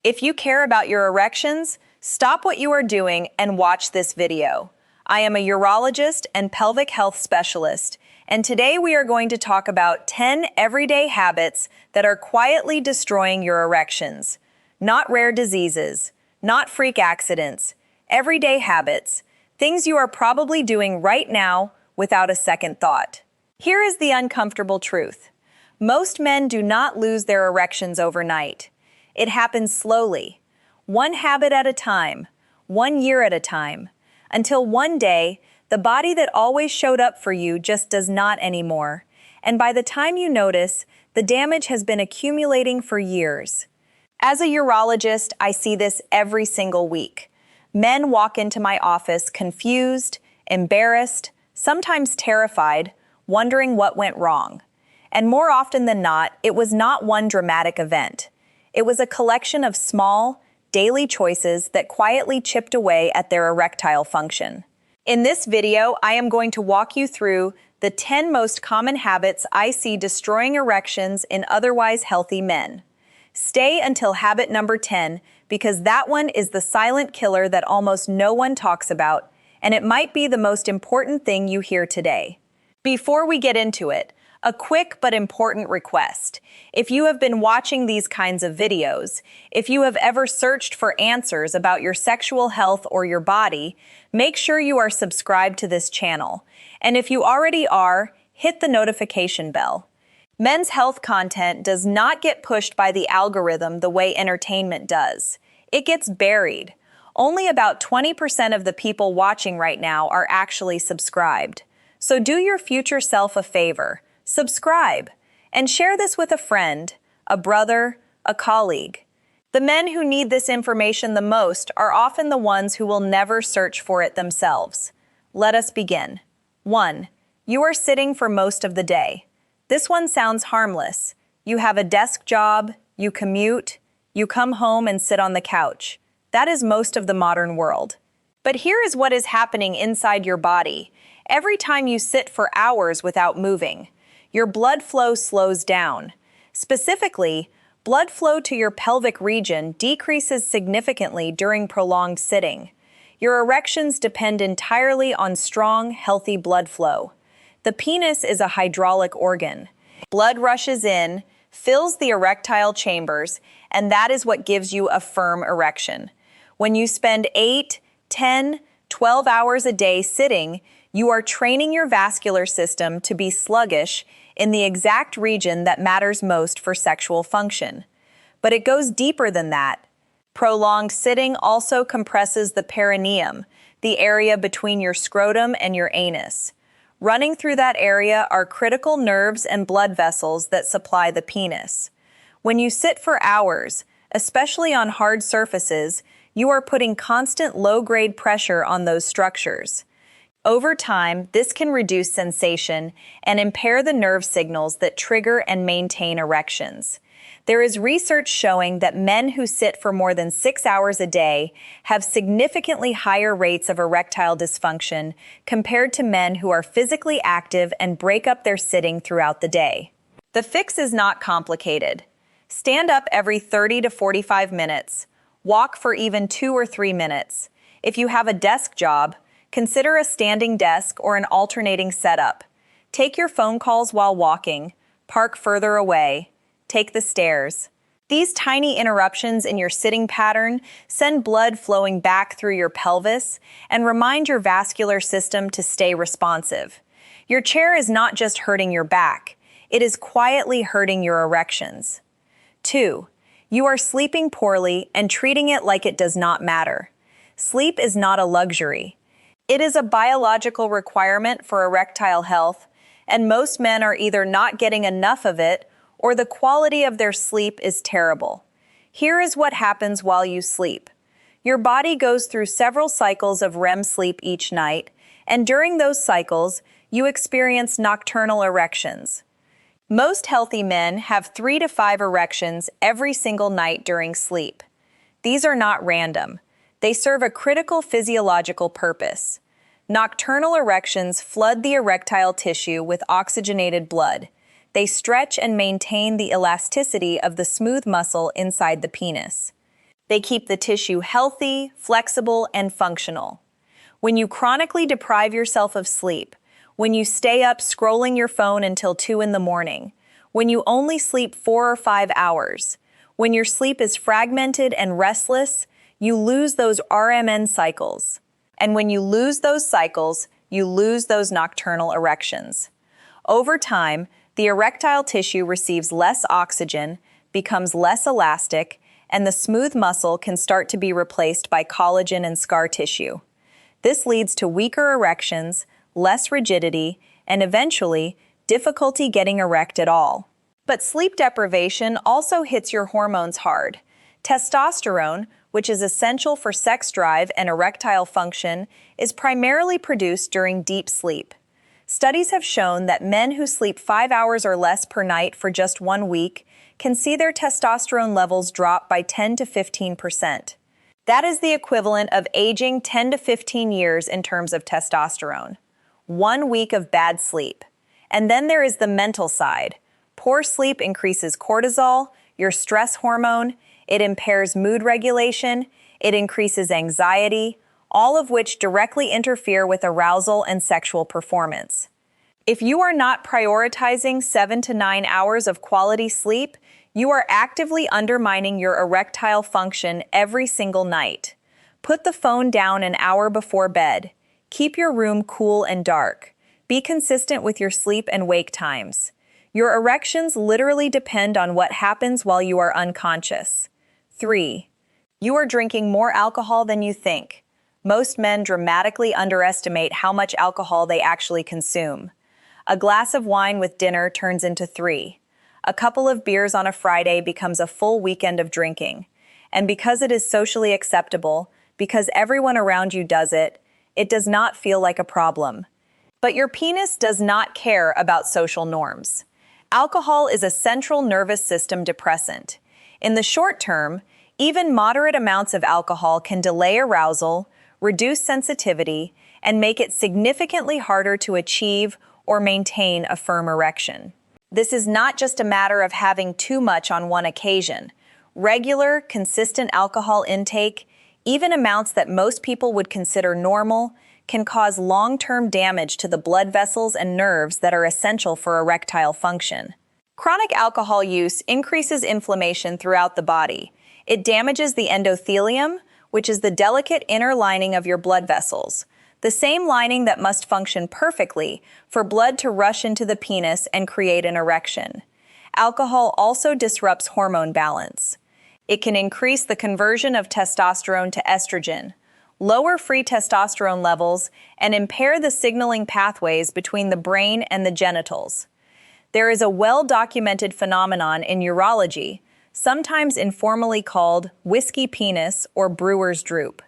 If you care about your erections, stop what you are doing and watch this video. I am a urologist and pelvic health specialist, and today we are going to talk about 10 everyday habits that are quietly destroying your erections. Not rare diseases, not freak accidents, everyday habits, things you are probably doing right now without a second thought. Here is the uncomfortable truth. Most men do not lose their erections overnight. It happens slowly, one habit at a time, 1 year at a time, until one day, the body that always showed up for you just does not anymore. And by the time you notice, the damage has been accumulating for years. As a urologist, I see this every single week. Men walk into my office confused, embarrassed, sometimes terrified, wondering what went wrong. And more often than not, it was not one dramatic event. It was a collection of small, daily choices that quietly chipped away at their erectile function. In this video, I am going to walk you through the 10 most common habits I see destroying erections in otherwise healthy men. Stay until habit number 10, because that one is the silent killer that almost no one talks about, and it might be the most important thing you hear today. Before we get into it, a quick but important request. If you have been watching these kinds of videos, if you have ever searched for answers about your sexual health or your body, make sure you are subscribed to this channel. And if you already are, hit the notification bell. Men's health content does not get pushed by the algorithm the way entertainment does. It gets buried. Only about 20% of the people watching right now are actually subscribed. So do your future self a favor. Subscribe, and share this with a friend, a brother, a colleague. The men who need this information the most are often the ones who will never search for it themselves. Let us begin. 1. You are sitting for most of the day. This one sounds harmless. You have a desk job, you commute, you come home and sit on the couch. That is most of the modern world. But here is what is happening inside your body. Every time you sit for hours without moving, your blood flow slows down. Specifically, blood flow to your pelvic region decreases significantly during prolonged sitting. Your erections depend entirely on strong, healthy blood flow. The penis is a hydraulic organ. Blood rushes in, fills the erectile chambers, and that is what gives you a firm erection. When you spend 8, 10, 12 hours a day sitting, you are training your vascular system to be sluggish in the exact region that matters most for sexual function. But it goes deeper than that. Prolonged sitting also compresses the perineum, the area between your scrotum and your anus. Running through that area are critical nerves and blood vessels that supply the penis. When you sit for hours, especially on hard surfaces, you are putting constant low-grade pressure on those structures. Over time, this can reduce sensation and impair the nerve signals that trigger and maintain erections. There is research showing that men who sit for more than 6 hours a day have significantly higher rates of erectile dysfunction compared to men who are physically active and break up their sitting throughout the day. The fix is not complicated. Stand up every 30 to 45 minutes. Walk for even 2 or 3 minutes. If you have a desk job, consider a standing desk or an alternating setup. Take your phone calls while walking. Park further away. Take the stairs. These tiny interruptions in your sitting pattern send blood flowing back through your pelvis and remind your vascular system to stay responsive. Your chair is not just hurting your back, it is quietly hurting your erections. 2. You are sleeping poorly and treating it like it does not matter. Sleep is not a luxury. It is a biological requirement for erectile health, and most men are either not getting enough of it or the quality of their sleep is terrible. Here is what happens while you sleep. Your body goes through several cycles of REM sleep each night, and during those cycles, you experience nocturnal erections. Most healthy men have 3 to 5 erections every single night during sleep. These are not random. They serve a critical physiological purpose. Nocturnal erections flood the erectile tissue with oxygenated blood. They stretch and maintain the elasticity of the smooth muscle inside the penis. They keep the tissue healthy, flexible, and functional. When you chronically deprive yourself of sleep, when you stay up scrolling your phone until 2 in the morning, when you only sleep 4 or 5 hours, when your sleep is fragmented and restless, you lose those RMN cycles. And when you lose those cycles, you lose those nocturnal erections. Over time, the erectile tissue receives less oxygen, becomes less elastic, and the smooth muscle can start to be replaced by collagen and scar tissue. This leads to weaker erections, less rigidity, and eventually, difficulty getting erect at all. But sleep deprivation also hits your hormones hard. Testosterone, which is essential for sex drive and erectile function, is primarily produced during deep sleep. Studies have shown that men who sleep 5 hours or less per night for just 1 week can see their testosterone levels drop by 10 to 15%. That is the equivalent of aging 10 to 15 years in terms of testosterone. 1 week of bad sleep. And then there is the mental side. Poor sleep increases cortisol, your stress hormone, it impairs mood regulation, it increases anxiety, all of which directly interfere with arousal and sexual performance. If you are not prioritizing 7 to 9 hours of quality sleep, you are actively undermining your erectile function every single night. Put the phone down an hour before bed. Keep your room cool and dark. Be consistent with your sleep and wake times. Your erections literally depend on what happens while you are unconscious. 3. You are drinking more alcohol than you think. Most men dramatically underestimate how much alcohol they actually consume. A glass of wine with dinner turns into 3. A couple of beers on a Friday becomes a full weekend of drinking. And because it is socially acceptable, because everyone around you does it, it does not feel like a problem. But your penis does not care about social norms. Alcohol is a central nervous system depressant. In the short term, even moderate amounts of alcohol can delay arousal, reduce sensitivity, and make it significantly harder to achieve or maintain a firm erection. This is not just a matter of having too much on one occasion. Regular, consistent alcohol intake, even amounts that most people would consider normal, can cause long-term damage to the blood vessels and nerves that are essential for erectile function. Chronic alcohol use increases inflammation throughout the body. It damages the endothelium, which is the delicate inner lining of your blood vessels, the same lining that must function perfectly for blood to rush into the penis and create an erection. Alcohol also disrupts hormone balance. It can increase the conversion of testosterone to estrogen, lower free testosterone levels, and impair the signaling pathways between the brain and the genitals. There is a well-documented phenomenon in urology, sometimes informally called whiskey penis or brewer's droop.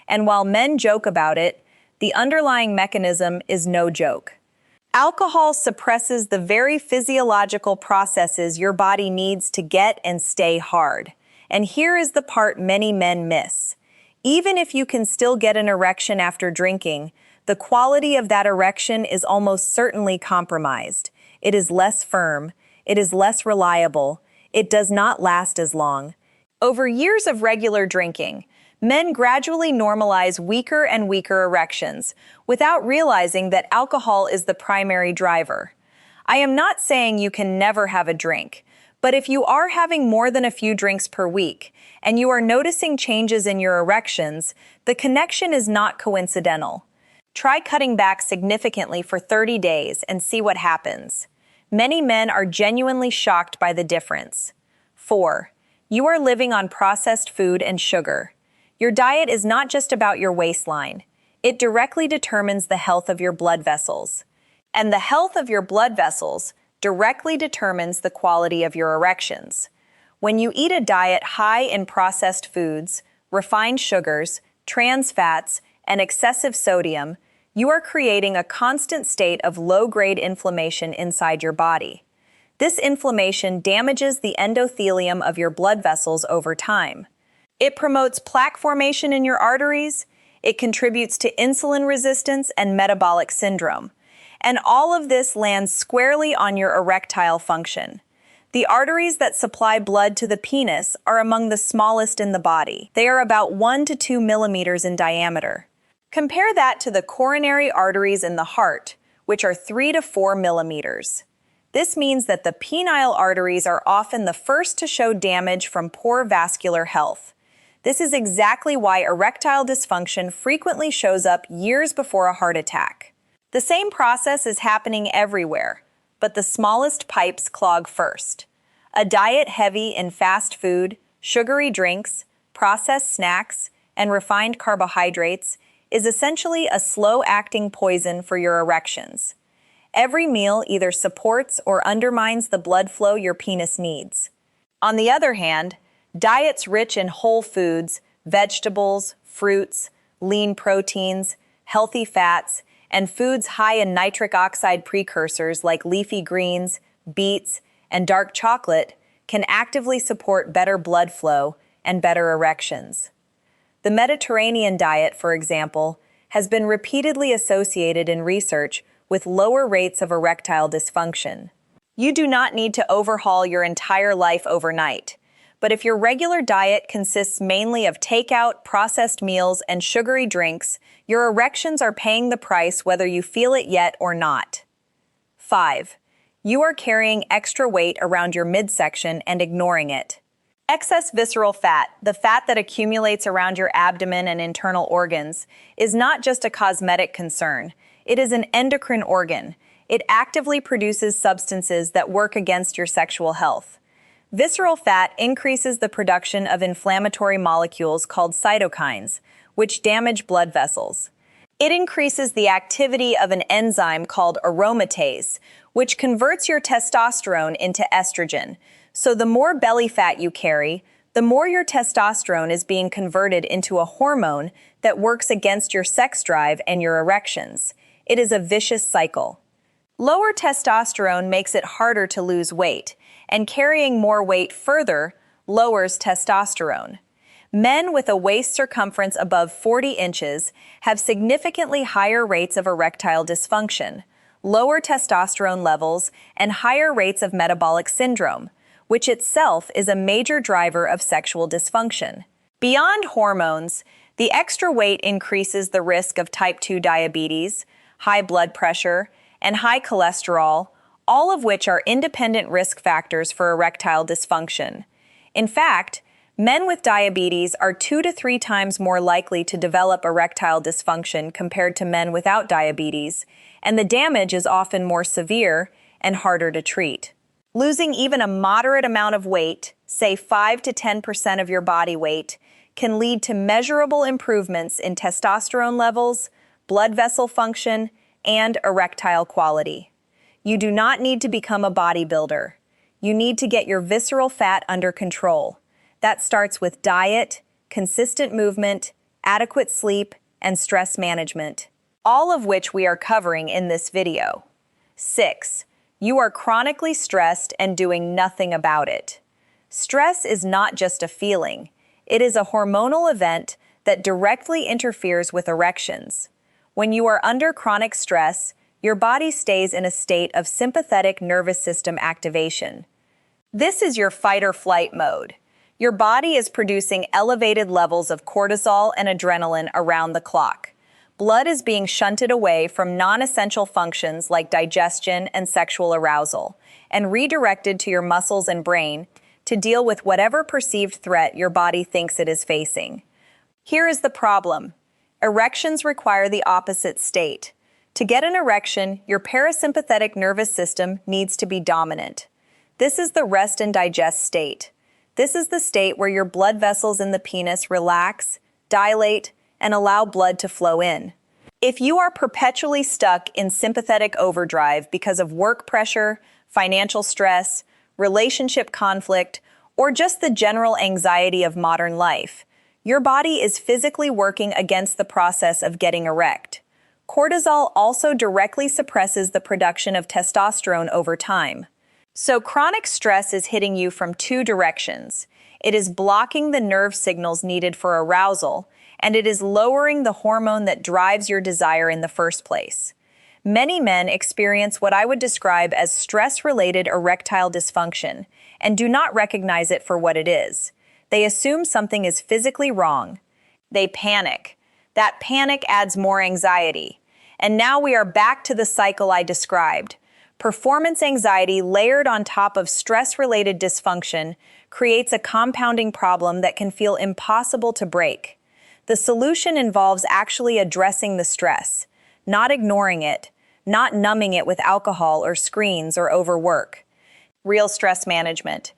And while men joke about it, the underlying mechanism is no joke. Alcohol suppresses the very physiological processes your body needs to get and stay hard. And here is the part many men miss. Even if you can still get an erection after drinking, the quality of that erection is almost certainly compromised. It is less firm, it is less reliable, it does not last as long. Over years of regular drinking, men gradually normalize weaker and weaker erections without realizing that alcohol is the primary driver. I am not saying you can never have a drink, but if you are having more than a few drinks per week and you are noticing changes in your erections, the connection is not coincidental. Try cutting back significantly for 30 days and see what happens. Many men are genuinely shocked by the difference. 4. You are living on processed food and sugar. Your diet is not just about your waistline. It directly determines the health of your blood vessels. And the health of your blood vessels directly determines the quality of your erections. When you eat a diet high in processed foods, refined sugars, trans fats, and excessive sodium, you are creating a constant state of low-grade inflammation inside your body. This inflammation damages the endothelium of your blood vessels over time. It promotes plaque formation in your arteries, it contributes to insulin resistance and metabolic syndrome. And all of this lands squarely on your erectile function. The arteries that supply blood to the penis are among the smallest in the body. They are about 1 to 2 millimeters in diameter. Compare that to the coronary arteries in the heart, which are 3 to 4 millimeters. This means that the penile arteries are often the first to show damage from poor vascular health. This is exactly why erectile dysfunction frequently shows up years before a heart attack. The same process is happening everywhere, but the smallest pipes clog first. A diet heavy in fast food, sugary drinks, processed snacks, and refined carbohydrates is essentially a slow-acting poison for your erections. Every meal either supports or undermines the blood flow your penis needs. On the other hand, diets rich in whole foods, vegetables, fruits, lean proteins, healthy fats, and foods high in nitric oxide precursors like leafy greens, beets, and dark chocolate can actively support better blood flow and better erections. The Mediterranean diet, for example, has been repeatedly associated in research with lower rates of erectile dysfunction. You do not need to overhaul your entire life overnight, but if your regular diet consists mainly of takeout, processed meals, and sugary drinks, your erections are paying the price whether you feel it yet or not. 5. You are carrying extra weight around your midsection and ignoring it. Excess visceral fat, the fat that accumulates around your abdomen and internal organs, is not just a cosmetic concern. It is an endocrine organ. It actively produces substances that work against your sexual health. Visceral fat increases the production of inflammatory molecules called cytokines, which damage blood vessels. It increases the activity of an enzyme called aromatase, which converts your testosterone into estrogen. So the more belly fat you carry, the more your testosterone is being converted into a hormone that works against your sex drive and your erections. It is a vicious cycle. Lower testosterone makes it harder to lose weight, and carrying more weight further lowers testosterone. Men with a waist circumference above 40 inches have significantly higher rates of erectile dysfunction, lower testosterone levels, and higher rates of metabolic syndrome, which itself is a major driver of sexual dysfunction. Beyond hormones, the extra weight increases the risk of type 2 diabetes, high blood pressure, and high cholesterol, all of which are independent risk factors for erectile dysfunction. In fact, men with diabetes are 2 to 3 times more likely to develop erectile dysfunction compared to men without diabetes, and the damage is often more severe and harder to treat. Losing even a moderate amount of weight, say 5 to 10% of your body weight, can lead to measurable improvements in testosterone levels, blood vessel function, and erectile quality. You do not need to become a bodybuilder. You need to get your visceral fat under control. That starts with diet, consistent movement, adequate sleep, and stress management, all of which we are covering in this video. 6. You are chronically stressed and doing nothing about it. Stress is not just a feeling. It is a hormonal event that directly interferes with erections. When you are under chronic stress, your body stays in a state of sympathetic nervous system activation. This is your fight or flight mode. Your body is producing elevated levels of cortisol and adrenaline around the clock. Blood is being shunted away from non-essential functions like digestion and sexual arousal, and redirected to your muscles and brain to deal with whatever perceived threat your body thinks it is facing. Here is the problem. Erections require the opposite state. To get an erection, your parasympathetic nervous system needs to be dominant. This is the rest and digest state. This is the state where your blood vessels in the penis relax, dilate, and allow blood to flow in. If you are perpetually stuck in sympathetic overdrive because of work pressure, financial stress, relationship conflict, or just the general anxiety of modern life, your body is physically working against the process of getting erect. Cortisol also directly suppresses the production of testosterone over time. So chronic stress is hitting you from 2 directions. It is blocking the nerve signals needed for arousal, and it is lowering the hormone that drives your desire in the first place. Many men experience what I would describe as stress-related erectile dysfunction, and do not recognize it for what it is. They assume something is physically wrong. They panic. That panic adds more anxiety. And now we are back to the cycle I described. Performance anxiety layered on top of stress-related dysfunction creates a compounding problem that can feel impossible to break. The solution involves actually addressing the stress, not ignoring it, not numbing it with alcohol or screens or overwork. Real stress management.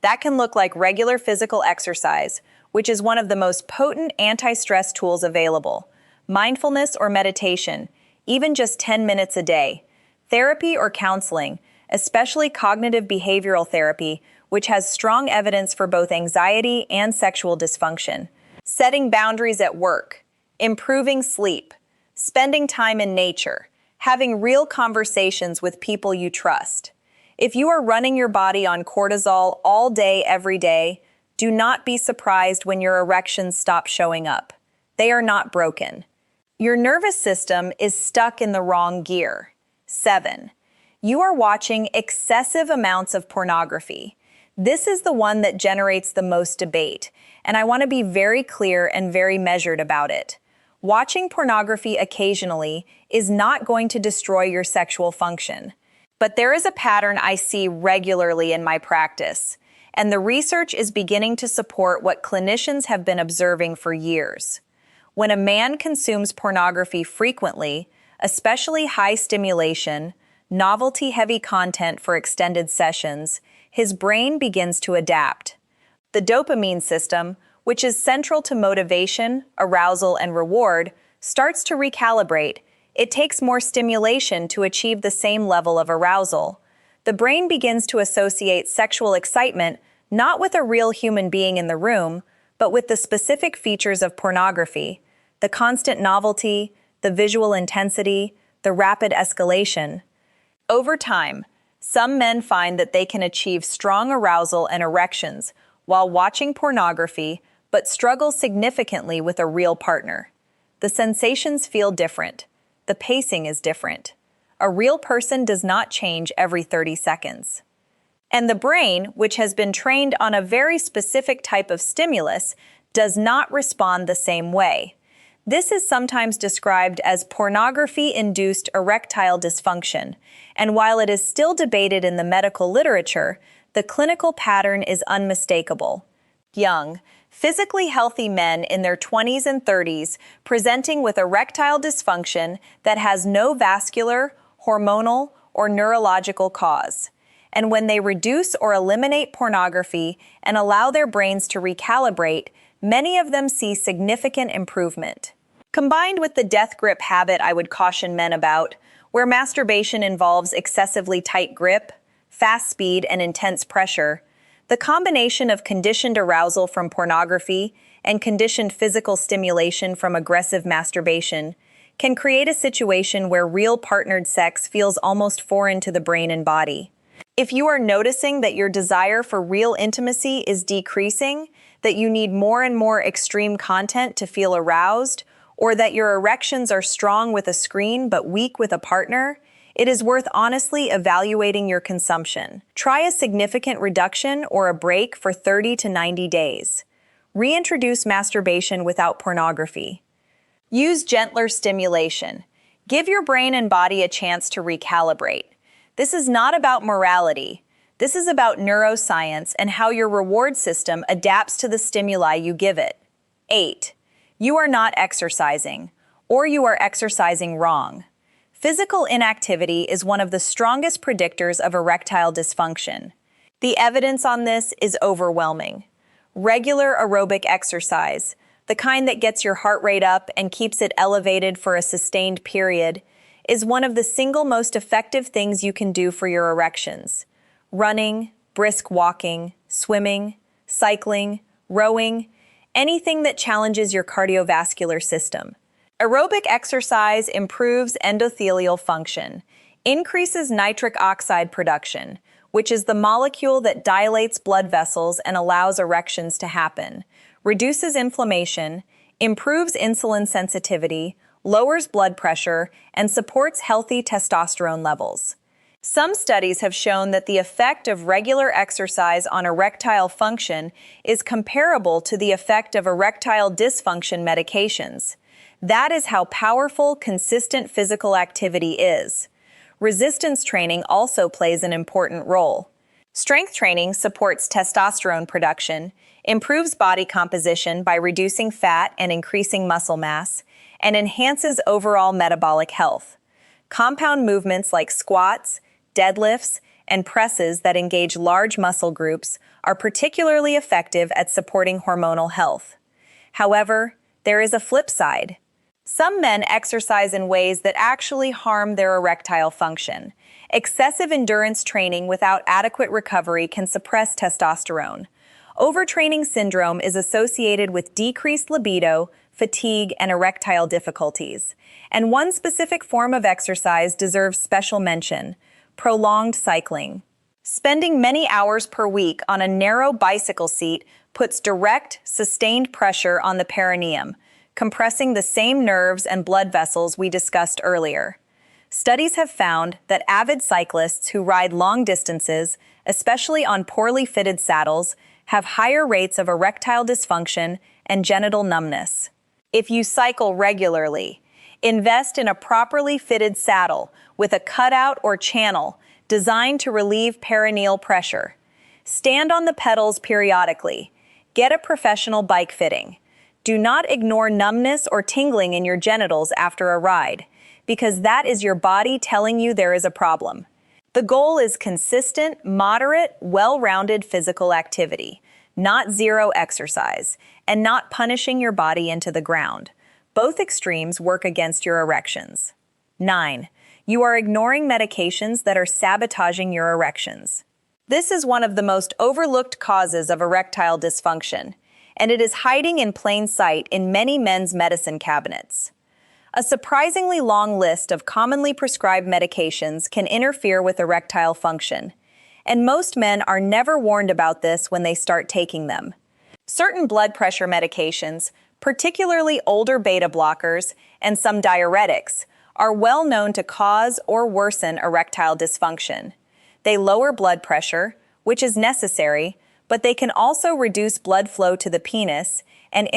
That can look like regular physical exercise, which is one of the most potent anti-stress tools available. Mindfulness or meditation, even just 10 minutes a day. Therapy or counseling, especially cognitive behavioral therapy, which has strong evidence for both anxiety and sexual dysfunction. Setting boundaries at work, improving sleep, spending time in nature, having real conversations with people you trust. If you are running your body on cortisol all day, every day, do not be surprised when your erections stop showing up. They are not broken. Your nervous system is stuck in the wrong gear. 7. You are watching excessive amounts of pornography. This is the one that generates the most debate, and I want to be very clear and very measured about it. Watching pornography occasionally is not going to destroy your sexual function. But there is a pattern I see regularly in my practice, and the research is beginning to support what clinicians have been observing for years. When a man consumes pornography frequently, especially high stimulation, novelty-heavy content for extended sessions, his brain begins to adapt. The dopamine system, which is central to motivation, arousal, and reward, starts to recalibrate. It takes more stimulation to achieve the same level of arousal. The brain begins to associate sexual excitement not with a real human being in the room, but with the specific features of pornography, the constant novelty, the visual intensity, the rapid escalation. Over time, some men find that they can achieve strong arousal and erections while watching pornography, but struggle significantly with a real partner. The sensations feel different. The pacing is different. A real person does not change every 30 seconds. And the brain, which has been trained on a very specific type of stimulus, does not respond the same way. This is sometimes described as pornography-induced erectile dysfunction, and while it is still debated in the medical literature, the clinical pattern is unmistakable. Young, physically healthy men in their 20s and 30s presenting with erectile dysfunction that has no vascular, hormonal, or neurological cause. And when they reduce or eliminate pornography and allow their brains to recalibrate, many of them see significant improvement. Combined with the death grip habit I would caution men about, where masturbation involves excessively tight grip, fast speed, and intense pressure, the combination of conditioned arousal from pornography and conditioned physical stimulation from aggressive masturbation can create a situation where real partnered sex feels almost foreign to the brain and body. If you are noticing that your desire for real intimacy is decreasing, that you need more and more extreme content to feel aroused, or that your erections are strong with a screen but weak with a partner, it is worth honestly evaluating your consumption. Try a significant reduction or a break for 30 to 90 days. Reintroduce masturbation without pornography. Use gentler stimulation. Give your brain and body a chance to recalibrate. This is not about morality. This is about neuroscience and how your reward system adapts to the stimuli you give it. 8. You are not exercising, or you are exercising wrong. Physical inactivity is one of the strongest predictors of erectile dysfunction. The evidence on this is overwhelming. Regular aerobic exercise, the kind that gets your heart rate up and keeps it elevated for a sustained period, is one of the single most effective things you can do for your erections. Running, brisk walking, swimming, cycling, rowing, anything that challenges your cardiovascular system. Aerobic exercise improves endothelial function, increases nitric oxide production, which is the molecule that dilates blood vessels and allows erections to happen, reduces inflammation, improves insulin sensitivity, lowers blood pressure, and supports healthy testosterone levels. Some studies have shown that the effect of regular exercise on erectile function is comparable to the effect of erectile dysfunction medications. That is how powerful, consistent physical activity is. Resistance training also plays an important role. Strength training supports testosterone production, improves body composition by reducing fat and increasing muscle mass, and enhances overall metabolic health. Compound movements like squats, deadlifts, and presses that engage large muscle groups are particularly effective at supporting hormonal health. However, there is a flip side. Some men exercise in ways that actually harm their erectile function. Excessive endurance training without adequate recovery can suppress testosterone. Overtraining syndrome is associated with decreased libido, fatigue, and erectile difficulties. And one specific form of exercise deserves special mention: prolonged cycling. Spending many hours per week on a narrow bicycle seat puts direct, sustained pressure on the perineum, compressing the same nerves and blood vessels we discussed earlier. Studies have found that avid cyclists who ride long distances, especially on poorly fitted saddles, have higher rates of erectile dysfunction and genital numbness. If you cycle regularly, invest in a properly fitted saddle with a cutout or channel designed to relieve perineal pressure. Stand on the pedals periodically. Get a professional bike fitting. Do not ignore numbness or tingling in your genitals after a ride, because that is your body telling you there is a problem. The goal is consistent, moderate, well-rounded physical activity, not zero exercise, and not punishing your body into the ground. Both extremes work against your erections. 9. You are ignoring medications that are sabotaging your erections. This is one of the most overlooked causes of erectile dysfunction, and it is hiding in plain sight in many men's medicine cabinets. A surprisingly long list of commonly prescribed medications can interfere with erectile function, and most men are never warned about this when they start taking them. Certain blood pressure medications, particularly older beta blockers and some diuretics, are well known to cause or worsen erectile dysfunction. They lower blood pressure, which is necessary, but they can also reduce blood flow to the penis and